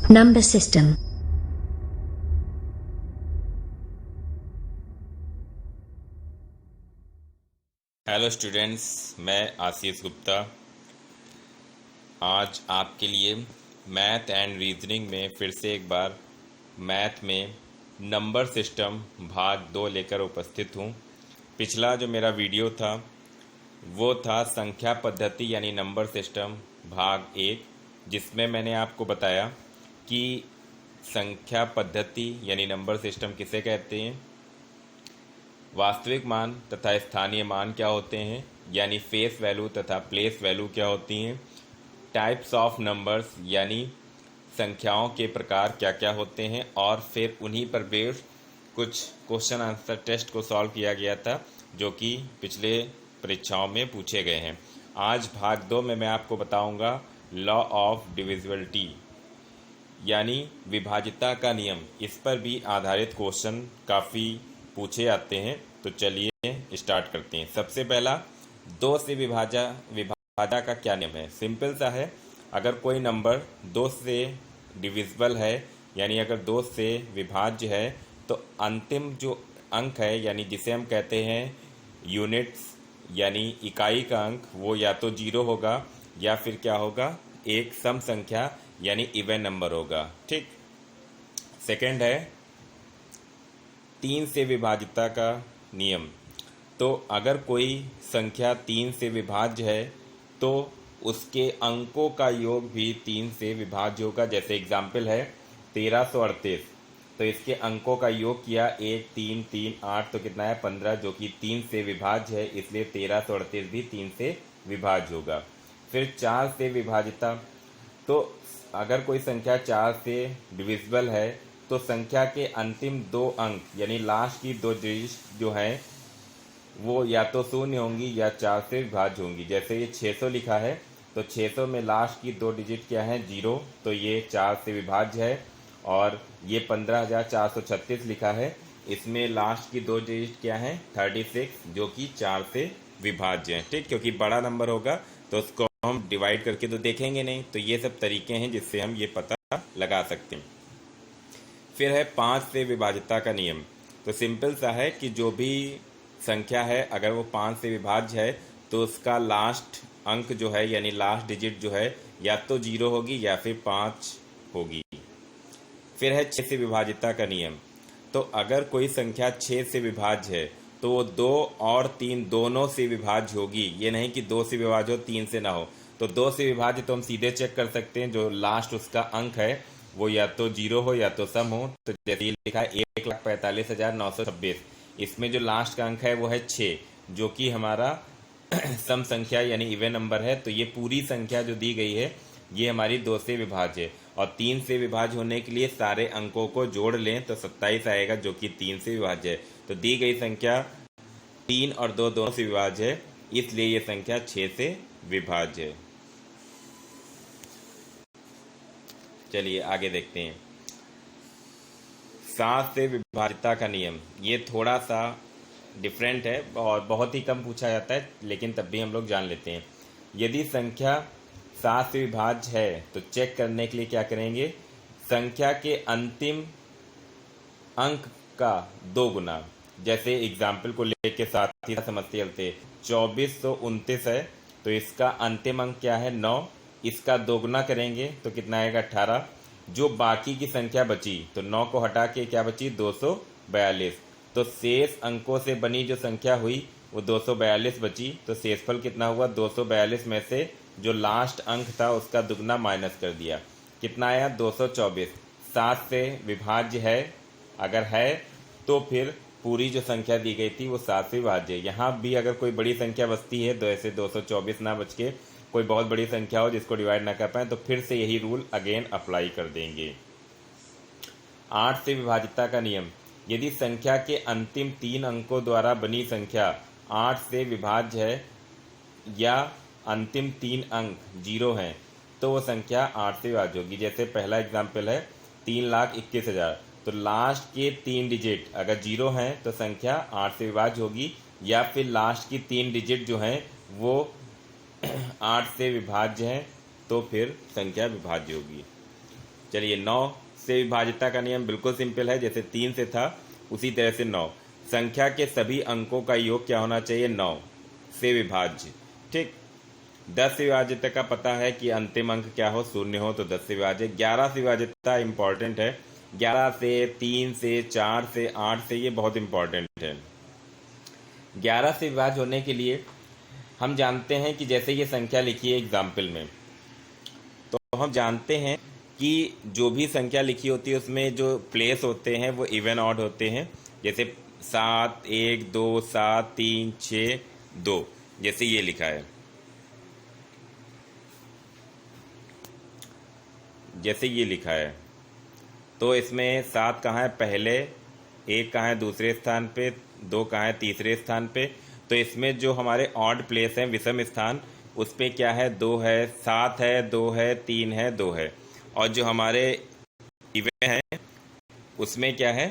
Number system. Hello students, मैं आशीष गुप्ता आज आपके लिए मैथ एंड रीजनिंग में फिर से एक बार मैथ में नंबर सिस्टम भाग 2 लेकर उपस्थित हूँ। पिछला जो मेरा वीडियो था वो था संख्या पद्धति यानी नंबर सिस्टम भाग 1, जिसमें मैंने आपको बताया कि संख्या पद्धति यानी नंबर सिस्टम किसे कहते हैं, वास्तविक मान तथा स्थानीय मान क्या होते हैं यानी फेस वैल्यू तथा प्लेस वैल्यू क्या होती हैं, टाइप्स ऑफ नंबर्स यानी संख्याओं के प्रकार क्या क्या होते हैं, और फिर उन्हीं पर बेस्ड कुछ क्वेश्चन आंसर टेस्ट को सॉल्व किया गया था जो कि पिछले परीक्षाओं में पूछे गए हैं। आज भाग 2 में मैं आपको बताऊंगा लॉ ऑफ डिविजिबिलिटी यानी विभाज्यता का नियम। इस पर भी आधारित क्वेश्चन काफ़ी पूछे जाते हैं, तो चलिए स्टार्ट करते हैं। सबसे पहला, 2 से विभाज्यता का क्या नियम है। सिंपल सा है, अगर कोई नंबर 2 से डिविजिबल है यानी अगर 2 से विभाज्य है तो अंतिम जो अंक है यानी जिसे हम कहते हैं यूनिट्स यानी इकाई का अंक, वो या तो 0 होगा या फिर क्या होगा, एक सम संख्या यानी इवन नंबर होगा। ठीक। सेकंड है 3 से विभाज्यता का नियम। तो अगर कोई संख्या 3 से विभाज्य है तो उसके अंकों का योग भी 3 से विभाज्य होगा। जैसे एग्जाम्पल है 1338, तो इसके अंकों का योग किया 1 3 3 8, तो कितना है 15, जो कि 3 से विभाज्य है, इसलिए 1338 भी 3 से विभाज्य होगा। फिर 4 से विभाज्यता, तो अगर कोई संख्या 4 से डिविजिबल है तो संख्या के अंतिम 2 अंक यानी लास्ट की 2 डिजिट जो हैं वो या तो शून्य होंगी या 4 से विभाज्य होंगी। जैसे ये 600 लिखा है तो 600 में लास्ट की 2 डिजिट क्या है, 0, तो ये 4 से विभाज्य है। और ये 15,436 लिखा है, इसमें लास्ट की 2 डिजिट क्या है, 36, जो कि 4 से विभाज्य है। ठीक, क्योंकि बड़ा नंबर होगा तो उसको हम डिवाइड करके तो देखेंगे नहीं। तो ये सब तरीके हैं जिससे हम ये पता लगा सकते हैं। फिर है 5 से विभाज्यता का नियम। तो सिंपल सा है कि जो भी संख्या है अगर वो 5 से विभाज्य है तो उसका लास्ट अंक जो है यानी लास्ट डिजिट जो है या तो 0 होगी या फिर 5 होगी। फिर है 6 से विभाज्यता का नियम। तो अगर कोई संख्या 6 से विभाज्य है तो वो 2 और 3 दोनों से विभाज्य होगी। ये नहीं कि 2 से विभाज्य हो 3 से ना हो। तो 2 से विभाज्य तो हम सीधे चेक कर सकते हैं, जो लास्ट उसका अंक है वो या तो 0 हो या तो सम हो। तो जैसे ये लिखा है 1,45,926, इसमें जो लास्ट का अंक है वो है 6, जो कि हमारा सम संख्या यानी इवन नंबर है। तो ये पूरी संख्या जो दी गई है ये हमारी 2 से विभाज्य है। और 3 से विभाज्य होने के लिए सारे अंकों को जोड़ लें तो 27 आएगा, जो कि 3 से विभाज्य है। तो दी गई संख्या 3 और 2 दोनों से विभाज्य है, इसलिए ये संख्या 6 से विभाज्य है। चलिए आगे देखते हैं 7 से विभाज्यता का नियम। ये थोड़ा सा डिफरेंट है और बहुत ही कम पूछा जाता है, लेकिन तब भी हम लोग जान लेते हैं। यदि संख्या 7 से विभाज्य है तो चेक करने के लिए क्या करेंगे, संख्या के अंतिम अंक का 2 गुना। जैसे एग्जाम्पल को लेके साथ ही समझते चलते, 2429 है तो इसका अंतिम अंक क्या है, 9, इसका 2 गुना करेंगे तो कितना आएगा, 18। जो बाकी की संख्या बची तो 9 को हटा के क्या बची, 242। तो शेष अंकों से बनी जो संख्या हुई वो 242 बची। तो शेषफल कितना हुआ, 242 में से जो लास्ट अंक था उसका दुगना माइनस कर दिया, कितना आया, 224। 7 से विभाज्य है, अगर है तो फिर पूरी जो संख्या दी गई थी वो 7 से विभाज्य है। यहाँ भी अगर कोई बड़ी संख्या बचती है तो ऐसे 224 ना बच के कोई बहुत बड़ी संख्या हो जिसको डिवाइड ना कर पाए तो फिर से यही रूल अगेन अप्लाई कर देंगे। 8 से विभाज्यता का नियम। यदि संख्या के अंतिम 3 अंकों द्वारा बनी संख्या 8 से विभाज्य है या अंतिम 3 अंक 0 हैं तो वो संख्या 8 से विभाज्य होगी। जैसे पहला एग्जाम्पल है 3,21,000, तो लास्ट के 3 डिजिट अगर 0 हैं तो संख्या 8 से विभाज्य होगी, या फिर लास्ट की 3 डिजिट जो हैं वो 8 से विभाज्य हैं तो फिर संख्या विभाज्य होगी। चलिए 9 से विभाज्यता का नियम बिल्कुल सिंपल है, जैसे 3 से था उसी तरह से 9। संख्या के सभी अंकों का योग क्या होना चाहिए? 9 से विभाज्य। ठीक। 10 से विभाज्यता का पता है कि अंतिम अंक क्या हो, 0 हो, तो 10 से विभाज्य। 11 से विभाज्यता इंपॉर्टेंट है, 11 से, 3 से, 4 से, 8 से, ये बहुत इंपॉर्टेंट है। 11 से विभाज्य होने के लिए हम जानते हैं कि जैसे ये संख्या लिखी है एग्जाम्पल में, तो हम जानते हैं कि जो भी संख्या लिखी होती है उसमें जो प्लेस होते हैं वो इवन ऑड होते हैं, जैसे 7, 1, 2, 7, 3, 6, 2, जैसे ये लिखा है, जैसे ये लिखा है। तो इसमें 7 कहाँ है पहले, 1 कहाँ है दूसरे स्थान पे, 2 कहाँ है तीसरे स्थान पे। तो इसमें जो हमारे ऑड प्लेस हैं, विषम स्थान, उस पे क्या है? 2 है, 7 है, 2 है, 3 है, 2 है। और जो हमारे इवन है उसमें क्या है?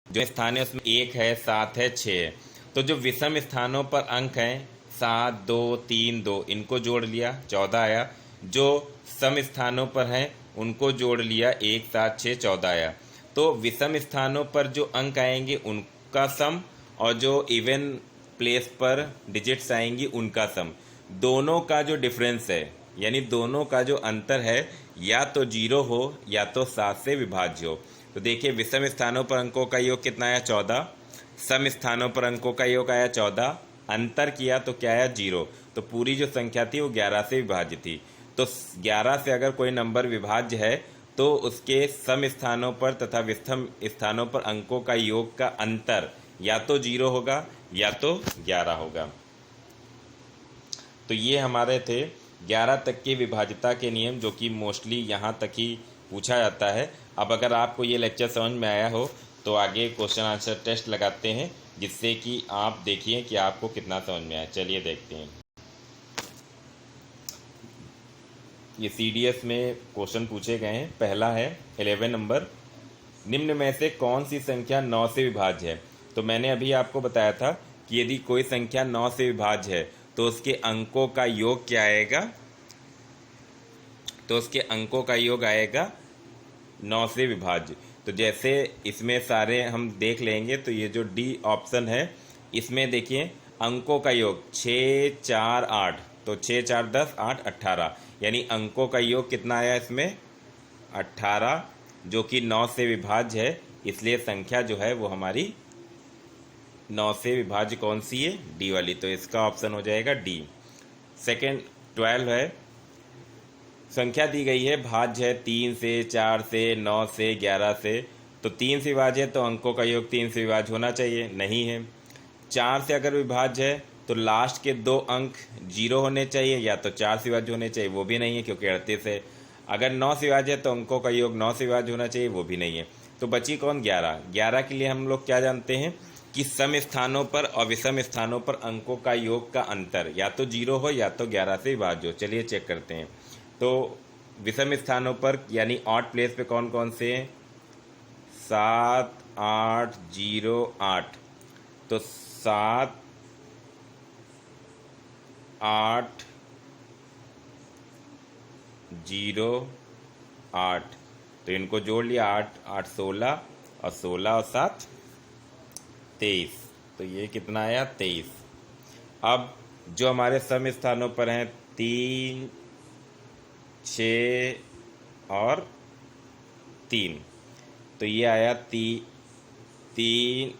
जो स्थान है उसमें 1 है, 7 है, 6 है। तो जो विषम स्थानों पर अंक हैं 7, 2, 3, 2, इनको जोड़ लिया 14 आया। जो सम स्थानों पर हैं उनको जोड़ लिया 1, 7, 6, 14 आया। तो विषम स्थानों पर जो अंक आएंगे उनका सम, और जो इवन प्लेस पर डिजिट्स आएंगी उनका सम, दोनों का जो डिफरेंस है, यानी दोनों का जो अंतर है, या तो 0 हो या तो 7 से विभाज्य हो। तो देखिए विषम स्थानों पर अंकों का योग कितना आया? 14। सम स्थानों पर अंकों का योग आया 14, अंतर किया तो क्या आया? 0। तो पूरी जो संख्या थी वो 11 से विभाज्य थी। तो 11 से अगर कोई नंबर विभाज्य है तो उसके सम स्थानों पर तथा विषम स्थानों पर अंकों का योग का अंतर या तो 0 होगा या तो 11 होगा। तो ये हमारे थे 11 तक की विभाज्यता के नियम, जो कि मोस्टली यहाँ तक ही पूछा जाता है। अब अगर आपको ये लेक्चर समझ में आया हो तो आगे क्वेश्चन आंसर टेस्ट लगाते हैं, जिससे कि आप देखिए कि आपको कितना समझ में आया। चलिए देखते हैं। ये CDS में क्वेश्चन पूछे गए हैं। पहला है 11 नंबर, निम्न में से कौन सी संख्या 9 से विभाज्य है? तो मैंने अभी आपको बताया था कि यदि कोई संख्या 9 से विभाज्य है तो उसके अंकों का योग क्या आएगा? तो उसके अंकों का योग आएगा 9 से विभाज्य। तो जैसे इसमें सारे हम देख लेंगे, तो ये जो डी ऑप्शन है इसमें देखिए अंकों का योग 6, 4, 8, तो 6, 4, 10, 8, 18, यानी अंकों का योग कितना आया इसमें? 18, जो कि 9 से विभाज्य है, इसलिए संख्या जो है वो हमारी 9 से विभाज्य कौन सी है? डी वाली। तो इसका ऑप्शन हो जाएगा डी। सेकेंड 12 है, संख्या दी गई है भाज्य है 3 से, 4 से, 9 से, 11 से। तो 3 से विभाज्य है तो अंकों का योग 3 से विभाज्य होना चाहिए, नहीं है। 4 से अगर विभाज्य है तो लास्ट के 2 अंक 0 होने चाहिए, या तो 4 से विभाज्य होने चाहिए, वो भी नहीं है क्योंकि 38 है। अगर 9 से विभाज्य है तो अंकों का योग 9 से विभाज्य होना चाहिए, वो भी नहीं है। तो बची कौन? 11। 11 के लिए हम लोग क्या जानते हैं कि सम स्थानों पर और विषम स्थानों पर अंकों का योग का अंतर या तो 0 हो या तो 11 से विभाज्य हो। चलिए चेक करते हैं। तो विषम स्थानों पर यानी ऑड प्लेस पे कौन कौन से हैं? 7, 8, 0, 8। तो 7, 8, 0, 8, तो इनको जोड़ लिया 8, 8, 16, और 16 और 7 23। तो ये कितना आया? 23। अब जो हमारे सम स्थानों पर हैं 3, 6 और 3, तो ये आया 3,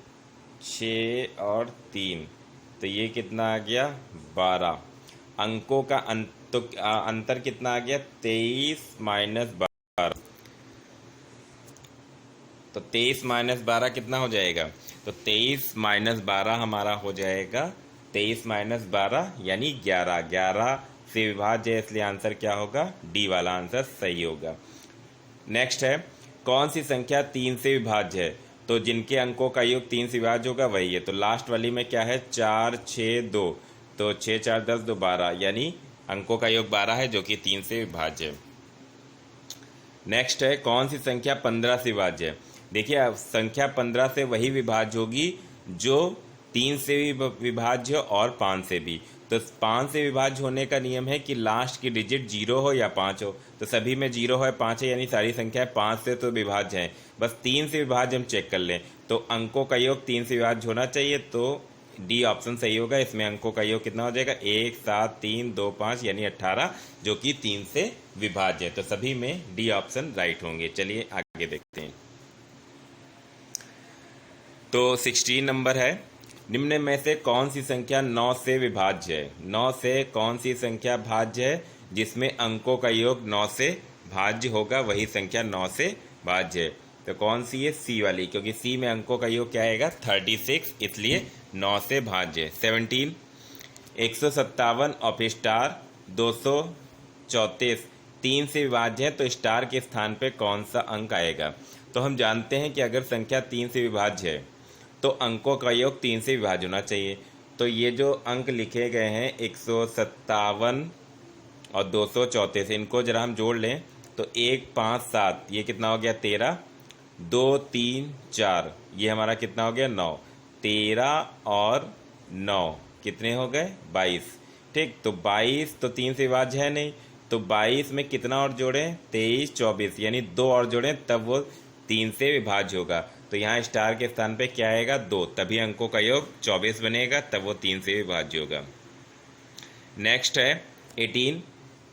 6 और 3, तो ये कितना आ गया? 12। अंकों का अंतर कितना आ गया? 23 माइनस 12। तो 23 माइनस 12 कितना हो जाएगा? तो 23 माइनस 12 हमारा हो जाएगा 23 माइनस 12 यानी 11। 11 से विभाज्य है, इसलिए आंसर क्या होगा? डी वाला आंसर सही होगा। नेक्स्ट है, कौन सी संख्या 3 से विभाज्य है? तो जिनके अंकों का योग 3 से विभाज्य होगा वही है। तो लास्ट वाली में क्या है? 4, 6, 2, तो 6, 4, 10, 2, 12, यानी अंकों का योग 12 है, जो कि 3 से विभाज्य है। नेक्स्ट है, कौन सी संख्या 15 से विभाज्य है? देखिए संख्या 15 से वही विभाज्य होगी जो 3 से भी विभाज्य और 5 से भी। तो 5 से विभाज्य होने का नियम है कि लास्ट की डिजिट 0 हो या 5 हो। तो सभी में 0 है, 5 है, यानी सारी संख्या 5 से तो विभाज्य है। बस 3 से विभाज्य हम चेक कर लें तो अंकों का योग 3 से विभाज्य होना चाहिए, तो डी ऑप्शन सही होगा। इसमें अंकों का योग कितना हो जाएगा? 1 7 3 2 5 यानी 18, जो कि 3 से विभाज्य है। तो सभी में डी ऑप्शन राइट होंगे। चलिए आगे देखते हैं। तो 16 नंबर है, निम्न में से कौन सी संख्या 9 से विभाज्य है? 9 से कौन सी संख्या भाज्य है जिसमें अंकों का योग 9 से भाज्य होगा? वही संख्या 9 से भाज्य है। तो कौन सी है? सी वाली, क्योंकि सी में अंकों का योग क्या आएगा? 36, इसलिए 9 से भाज्य है। 17, 157 ऑफ स्टार 234 3 से विभाज्य है, तो स्टार के स्थान पे कौन सा अंक आएगा? तो हम जानते हैं कि अगर संख्या 3 से विभाज्य है तो अंकों का योग 3 से विभाज्य होना चाहिए। तो ये जो अंक लिखे गए हैं 157 और 234, इनको जरा हम जोड़ लें तो 1 5 7, ये कितना हो गया? 13, 2 3 4, ये हमारा कितना हो गया? 9। 13 और 9 कितने हो गए? 22। ठीक, तो 22 तो 3 से विभाज्य है नहीं, तो 22 में कितना और जोड़ें? 23 24, यानी 2 और जोड़ें तब वो 3 से विभाज्य होगा। तो यहाँ स्टार के स्थान पे क्या आएगा? 2, तभी अंकों का योग 24 बनेगा, तब वो 3 से विभाज्य होगा। नेक्स्ट है 18,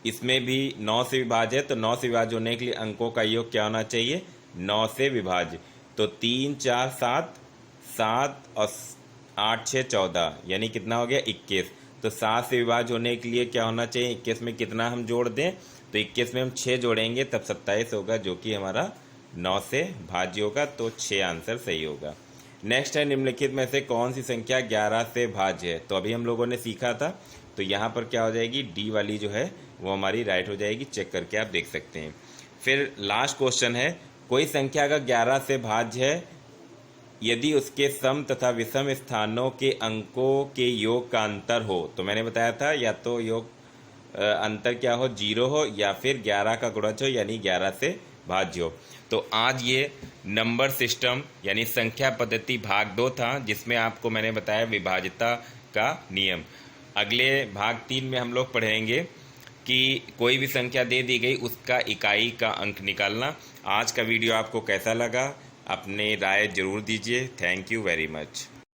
इसमें भी 9 से विभाज्य है, तो 9 से विभाज्य होने के लिए अंकों का योग क्या होना चाहिए? 9 से विभाज्य। तो 3 4 7, 7 और 8 6 14, यानी कितना हो गया? 21। तो 7 से विभाज्य होने के लिए क्या होना चाहिए? 21 में कितना हम जोड़ दें? तो 21 में हम 6 जोड़ेंगे तब 27 होगा, जो कि हमारा 9 से भाज्य होगा। तो 6 आंसर सही होगा। नेक्स्ट है, निम्नलिखित में से कौन सी संख्या 11 से भाज्य है? तो अभी हम लोगों ने सीखा था, तो यहाँ पर क्या हो जाएगी? डी वाली जो है वो हमारी राइट हो जाएगी। चेक करके आप देख सकते हैं। फिर लास्ट क्वेश्चन है, कोई संख्या अगर 11 से भाज्य है यदि उसके सम तथा विषम स्थानों के अंकों के योग का अंतर हो, तो मैंने बताया था या तो योग अंतर क्या हो? 0 हो, या फिर 11 का गुणज हो, यानी 11 से भाज्य हो। तो आज ये नंबर सिस्टम यानी संख्या पद्धति भाग 2 था, जिसमें आपको मैंने बताया विभाज्यता का नियम। अगले भाग 3 में हम लोग पढ़ेंगे कि कोई भी संख्या दे दी गई उसका इकाई का अंक निकालना। आज का वीडियो आपको कैसा लगा? अपने राय जरूर दीजिए। Thank you very much.